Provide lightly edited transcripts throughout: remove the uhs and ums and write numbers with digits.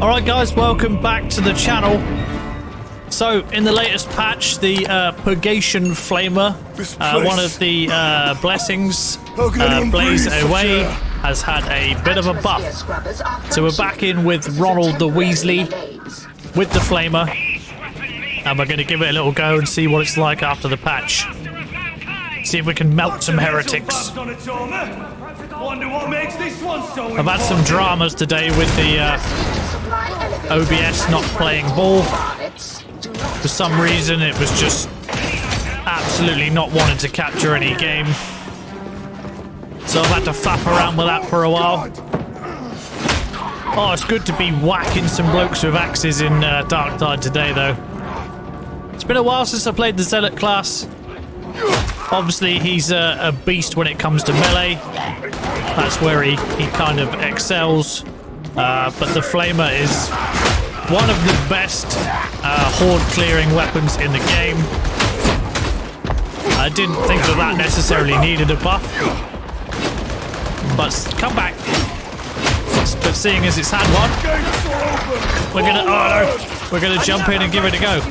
Alright guys, welcome back to the channel. So, in the latest patch, the Purgation Flamer, one of the blessings, Blaze Away, has had a bit of a buff. So we're back in with Ronald the Weasley, with the Flamer, and we're going to give it a little go and see what it's like after the patch. See if we can melt some heretics. I've had some dramas today with the OBS not playing ball. For some reason it was just absolutely not wanting to capture any game. So I've had to faff around with that for a while. Oh, it's good to be whacking some blokes with axes in Darktide today though. It's been a while since I played the Zealot class. Obviously he's a beast when it comes to melee. That's where he kind of excels. But the Flamer is one of the best horde clearing weapons in the game. I didn't think that necessarily needed a buff. But come back. But seeing as it's had one, we're gonna jump in and give it a go.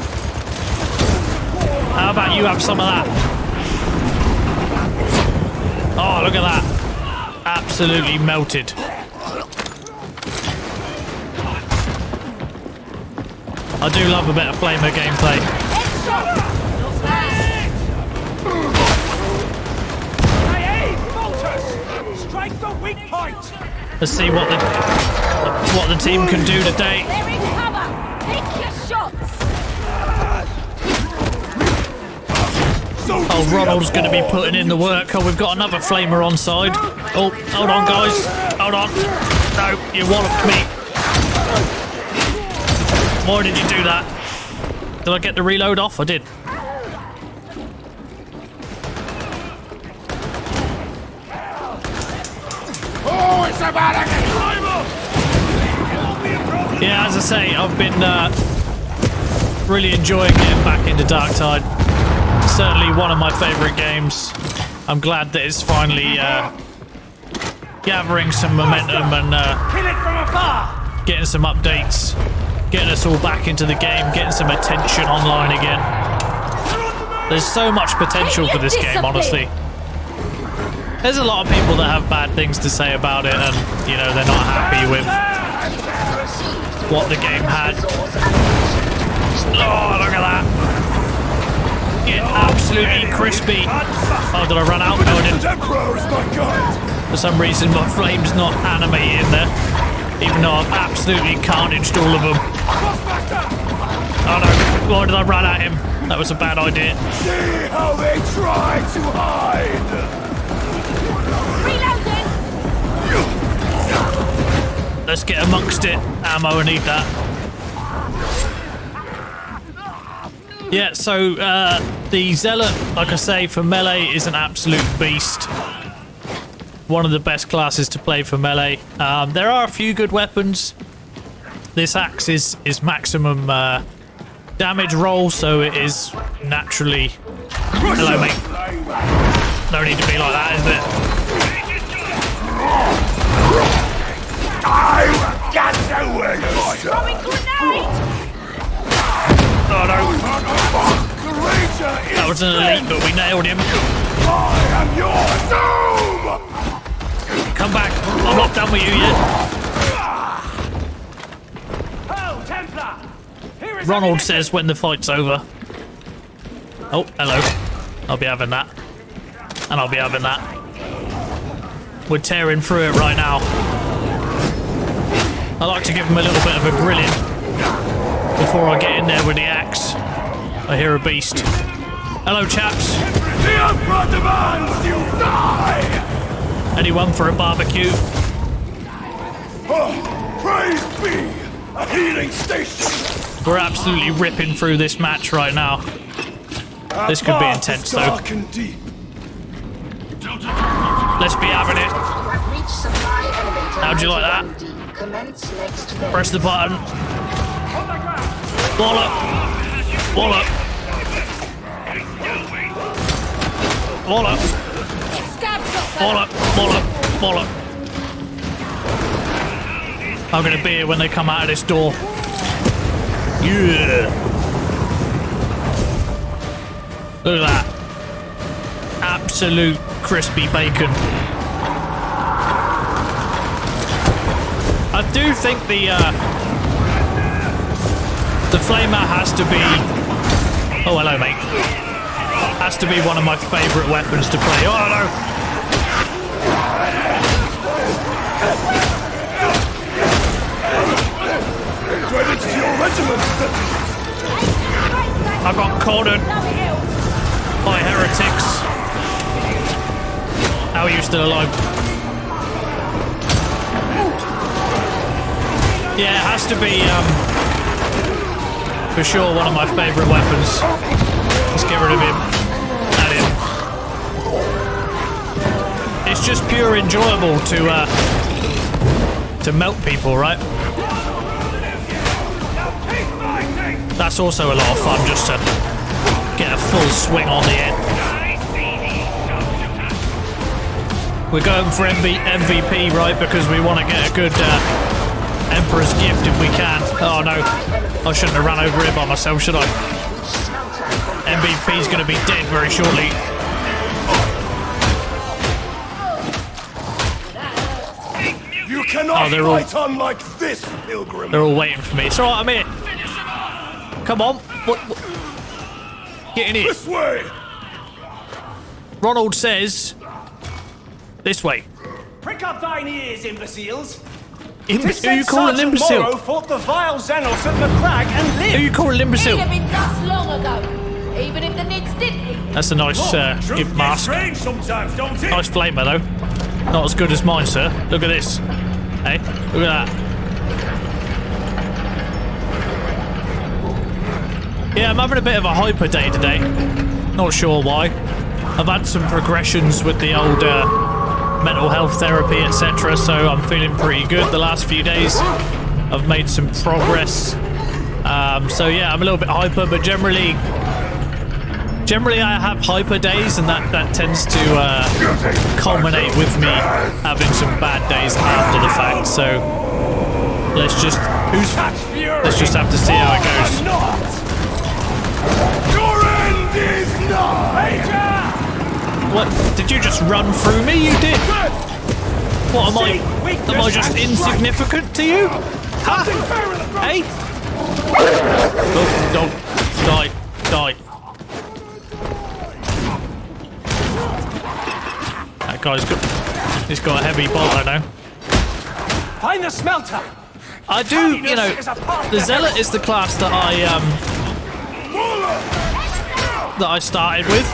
How about you have some of that? Oh, look at that. Absolutely melted. I do love a bit of Flamer gameplay. Let's see what the team can do today. Oh, Ronald's going to be putting in the work. Oh, we've got another Flamer on side. Oh, hold on, guys. Hold on. No, you walloped me. Why did you do that? Did I get the reload off? I did. Oh, it's about to get Yeah, as I say, I've been really enjoying getting back into Darktide. Certainly one of my favourite games. I'm glad that it's finally gathering some momentum and getting some updates, getting us all back into the game, getting some attention online again. There's so much potential for this game, honestly. There's a lot of people that have bad things to say about it and, you know, they're not happy with what the game had. Oh, look at that. Get absolutely crispy. Oh, did I run out? No, I didn't. For some reason, my flame's not animated in there. Even though I've absolutely carnaged all of them. Oh no, why did I run at him? That was a bad idea. See how they try to hide! Reloading! Let's get amongst it. Ammo, I need that. Yeah, so the Zealot, like I say, for melee is an absolute beast. One of the best classes to play for melee. There are a few good weapons. This axe is maximum damage roll, so it is naturally... Hello, mate. No need to be like that, is it? I've got to where you Oh no. That was an elite, but we nailed him. I am your doom! Come back. I'm not done with you yet. Ronald says when the fight's over. Oh, hello. I'll be having that. And I'll be having that. We're tearing through it right now. I like to give him a little bit of a grilling before I get in there with the axe. I hear a beast. Hello, chaps. The Emperor demands you die! Anyone for a barbecue? Oh, praise be! A healing station! We're absolutely ripping through this match right now. This could be intense, though. Let's be having it. How'd you like that? Press the button. Wallop! Wallop! Wallop! Wallop! Wallop! Wallop! I'm gonna be here when they come out of this door. Yeah. Look at that. Absolute crispy bacon. I do think the flamer has to be... Oh, hello, mate. Has to be one of my favourite weapons to play. Oh, no! Credits to your regiment. I got cornered by heretics. How are you still alive? Yeah, it has to be, for sure, one of my favourite weapons. Let's get rid of him. And him. It's just pure enjoyable to melt people, right? That's also a lot of fun, just to get a full swing on the end. We're going for MVP, right? Because we want to get a good Emperor's Gift if we can. Oh no, I shouldn't have run over it by myself, should I? MVP's going to be dead very shortly. You cannot fight unlike this, pilgrim. They're all waiting for me. It's alright, I'm here. Come on. What? Get in here. This way. Ronald says... This way. Prick up thine ears, imbeciles. Who you call an imbecile? Fought the vile Xenos at the crag and lived. Who you call an imbecile? He'd have been dust long ago, even if the Knicks didn't. That's a nice gift mask. Strange sometimes, don't it? Nice flamer though. Not as good as mine, sir. Look at this. Hey, look at that. Yeah, I'm having a bit of a hyper day today. Not sure why. I've had some progressions with the old mental health therapy, etc. So I'm feeling pretty good the last few days. I've made some progress. So yeah, I'm a little bit hyper, but generally I have hyper days, and that tends to culminate with me having some bad days after the fact. So let's just have to see how it goes. Your end is nigh. What? Did you just run through me? You did. What am I just insignificant to you? Huh? Hey? Don't die. That guy's he's got a heavy bolt, I know. Find the smelter. I do, you know, the Zealot is the class that I started with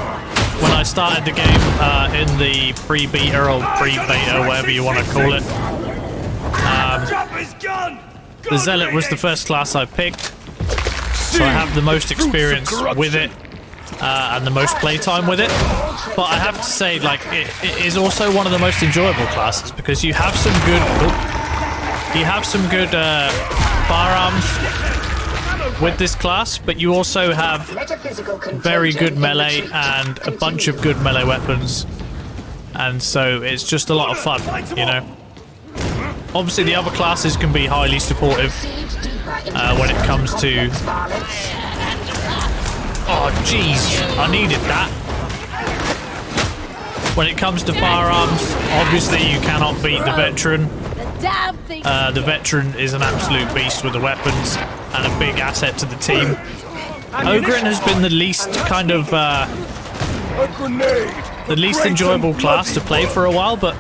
when I started the game in the pre-beta or pre-beta, whatever you want to call it. The Zealot was the first class I picked, so I have the most experience with it and the most playtime with it. But I have to say, like, it is also one of the most enjoyable classes because you have some good firearms with this class, but you also have very good melee and a bunch of good melee weapons, and so it's just a lot of fun, you know. Obviously the other classes can be highly supportive when it comes to... Oh jeez, I needed that. When it comes to firearms, obviously you cannot beat the veteran. The veteran is an absolute beast with the weapons and a big asset to the team. Ogren has been the least kind of the least enjoyable class to play for a while, but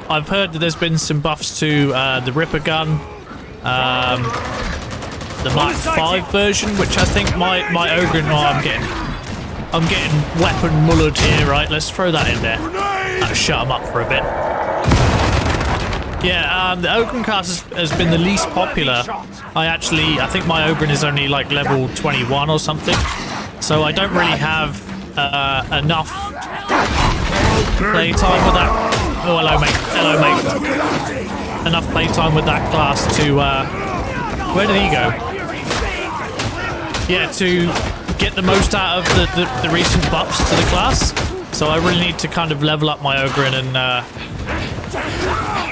I've heard that there's been some buffs to the Ripper gun, the Mark 5 version, which I think my Ogren... Oh, I'm getting weapon mullered here, right? Let's throw that in there. That'll shut him up for a bit. Yeah, the Ogren class has been the least popular. I think my Ogren is only like level 21 or something, so I don't really have enough playtime with that. Oh, hello mate. Enough playtime with that class to where did he go? Yeah, to get the most out of the recent buffs to the class. So I really need to kind of level up my Ogren and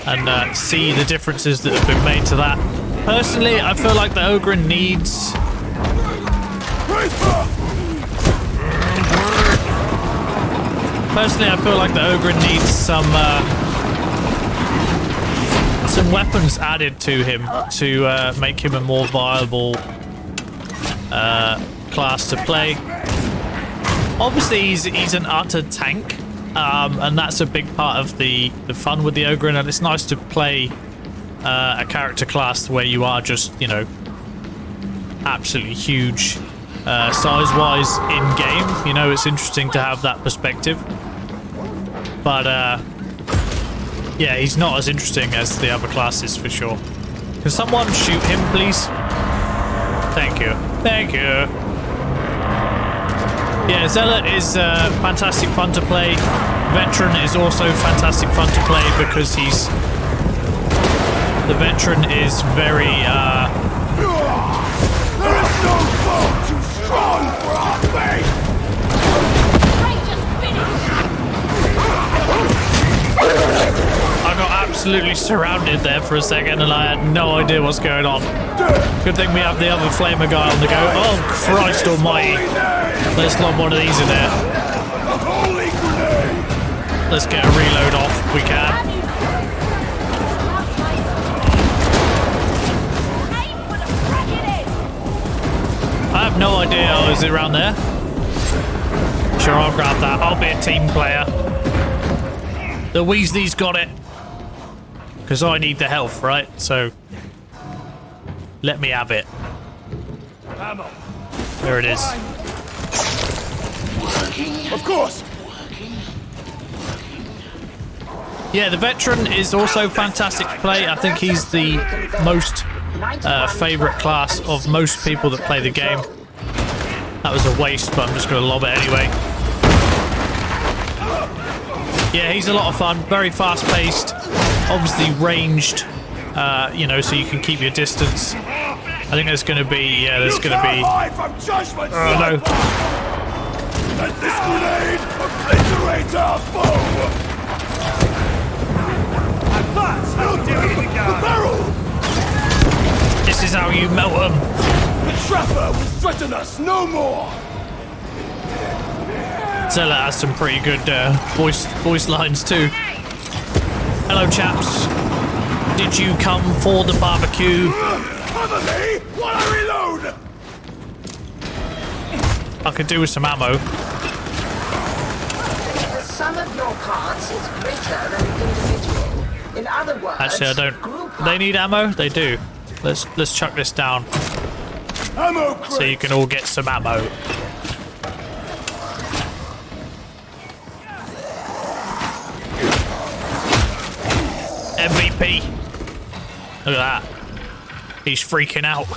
and see the differences that have been made to that. Personally, I feel like the Ogryn needs... Personally, I feel like the Ogryn needs some weapons added to him to make him a more viable class to play. Obviously, he's an utter tank, and that's a big part of the fun with the Ogryn, and it's nice to play a character class where you are just, you know, absolutely huge size-wise in-game. You know, it's interesting to have that perspective. But, yeah, he's not as interesting as the other classes, for sure. Can someone shoot him, please? Thank you. Thank you. Yeah, Zealot is fantastic fun to play. Veteran is also fantastic fun to play because he's... The Veteran is very, There is no foe too strong for our faith! I got absolutely surrounded there for a second and I had no idea what's going on. Good thing we have the other flamer guy on the go. Oh, Christ almighty. Let's lob one of these in there. Let's get a reload off if we can. I have no idea. Oh, is it around there? Sure, I'll grab that. I'll be a team player. The Weasley's got it. Because I need the health, right? So, let me have it. There it is. Of course! Yeah, the Veteran is also fantastic to play. I think he's the most favourite class of most people that play the game. That was a waste, but I'm just going to lob it anyway. Yeah, he's a lot of fun. Very fast-paced. Obviously ranged, you know, so you can keep your distance. I think there's going to be, yeah, there's going to be... Oh, no. Let this grenade obliterate our foe! The barrel! This is how you melt them. The trapper will threaten us no more! Zealot has some pretty good voice lines too. Hello, chaps. Did you come for the barbecue? Cover me while I reload! I could do with some ammo. The sum of your parts is greater than the individual. In other words, Actually, I don't. They need ammo? They do. Let's chuck this down Ammo so you can all get some ammo. MVP. Look at that. He's freaking out.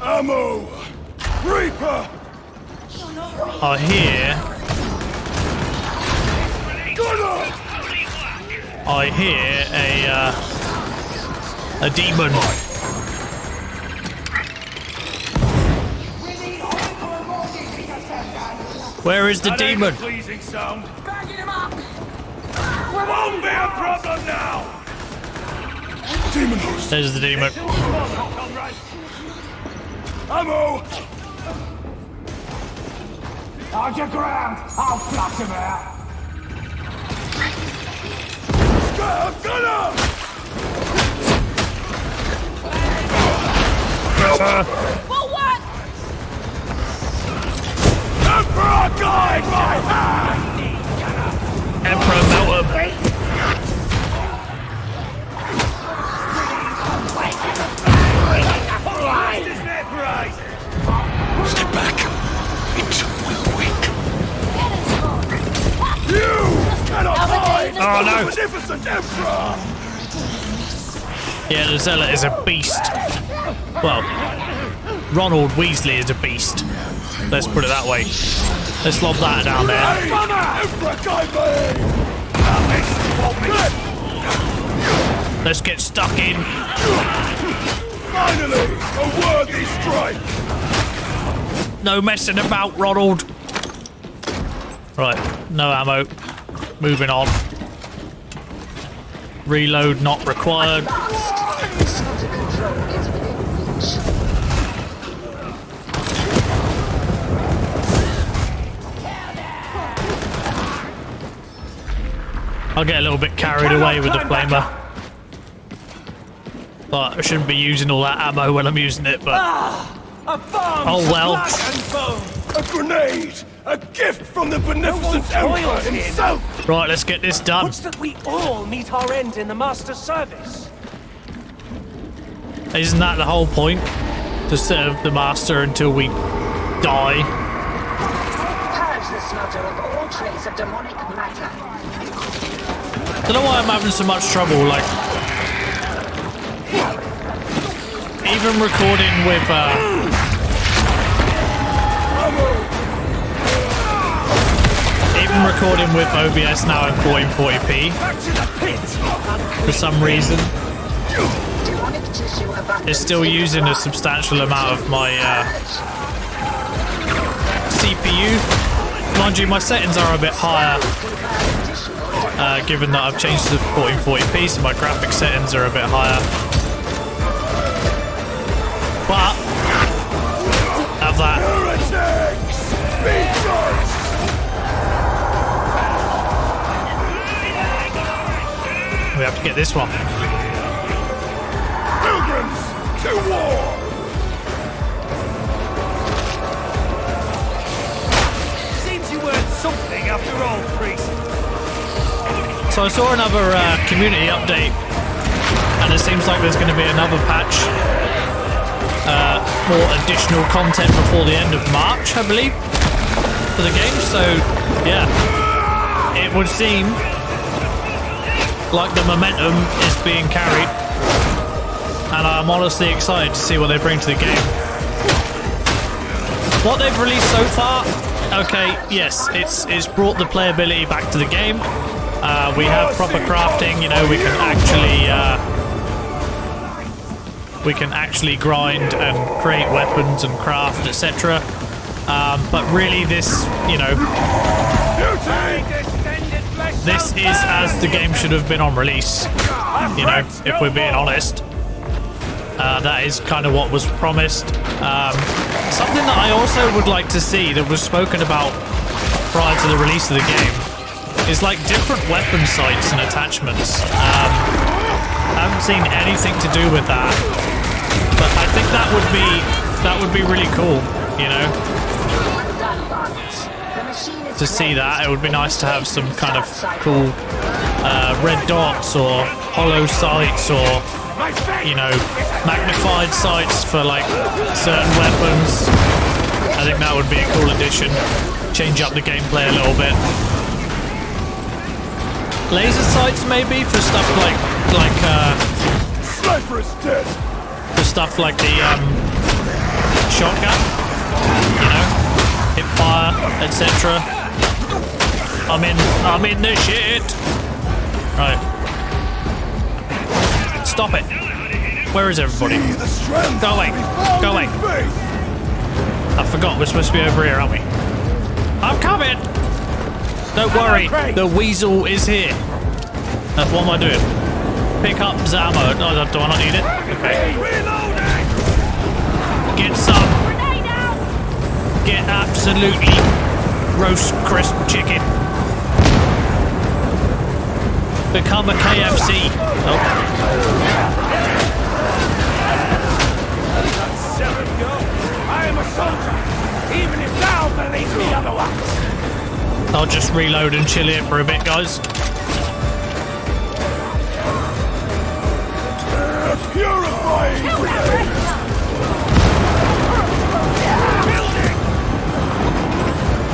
Ammo! Reaper! I hear a demon. Where is the demon? Pleasing sound. Won't be a problem now! Demon host! There's the demon. Ammo! On your ground! I'll flush him out! Gunner! Forward! Emperor, guide my hand! Emperor melt him. Step back. It will wake. You cannot hide! Oh, no. Magnificent Emperor! Yeah, the Zealot is a beast. Well, Ronald Weasley is a beast. Let's put it that way. Let's lob that down there. Emperor, guide me! Let's get stuck in. Finally, a worthy strike. No messing about, Ronald. Right, no ammo. Moving on. Reload not required. Last, the slaughter control is within reach. I'll get a little bit carried away with the flamer. But I shouldn't be using all that ammo when I'm using it, but... Oh well. A grenade! A gift from the beneficent Emperor himself! Right, let's get this done. What's that we all meet our end in the Master's service? Isn't that the whole point? To serve the Master until we die? Purge the slaughter of all trace of demonic matter. I don't know why I'm having so much trouble, like... Even recording with, Even recording with OBS now in 1440p. For some reason. Demonic tissue abundance. It's still using a substantial amount of my, CPU. Mind you, my settings are a bit higher. Given that I've changed to 1440p, so my graphic settings are a bit higher. But have that. Heretics! Be judged! We have to get this one. Pilgrims to war! Seems you weren't something after all, priest. So I saw another community update, and it seems like there's going to be another patch. More additional content before the end of March, I believe, for the game. So, yeah, it would seem like the momentum is being carried, and I'm honestly excited to see what they bring to the game. What they've released so far, okay, yes, it's brought the playability back to the game. We have proper crafting, you know, we can actually grind and create weapons and craft, etc. But really this, you know, this is as the game should have been on release, you know, if we're being honest. That is kind of what was promised. Something that I also would like to see that was spoken about prior to the release of the game is like different weapon sights and attachments. I haven't seen anything to do with that, but I think that would be really cool, you know. To see that, it would be nice to have some kind of cool red dots or hollow sights or, you know, magnified sights for like certain weapons. I think that would be a cool addition. Change up the gameplay a little bit. Laser sights maybe for stuff like Sniper is dead! for stuff like the shotgun, you know, hip fire, etc. I'm in the shit. Right. Stop it. Where is everybody? Go away. Go away. I forgot we're supposed to be over here, aren't we? I'm coming. Don't worry. The weasel is here. What am I doing? Pick up ammo. No, do I not need it? Okay. Get some. Get absolutely roast crisp chicken. Become a KFC. Oh. I am a soldier, even if thou believes me otherwise. I'll just reload and chill here for a bit, guys. Purifying grenade!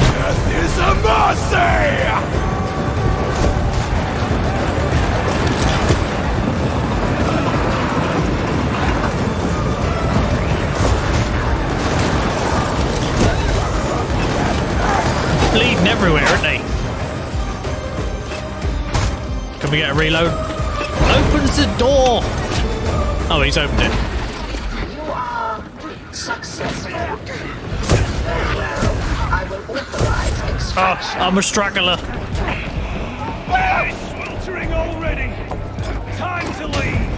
Death is a mercy! Bleeding everywhere, aren't they? Can we get a reload? opens the door? Oh, he's opened it. You are successful. Very well. I will authorize Oh, extraction. I'm a straggler. It's sweltering already. Time to leave.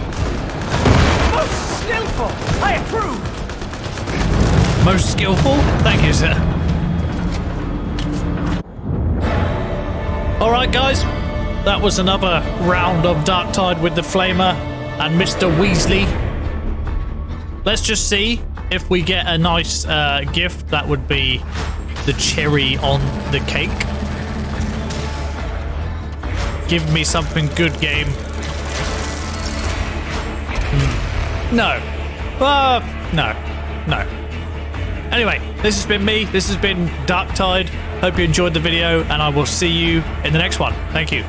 Most skillful! I approve! Most skillful? Thank you, sir. Alright, guys. That was another round of Darktide with the Flamer and Mr. Weasley. Let's just see if we get a nice gift. That would be the cherry on the cake. Give me something good, game. No. No. Anyway, this has been me. This has been Darktide. Hope you enjoyed the video, and I will see you in the next one. Thank you.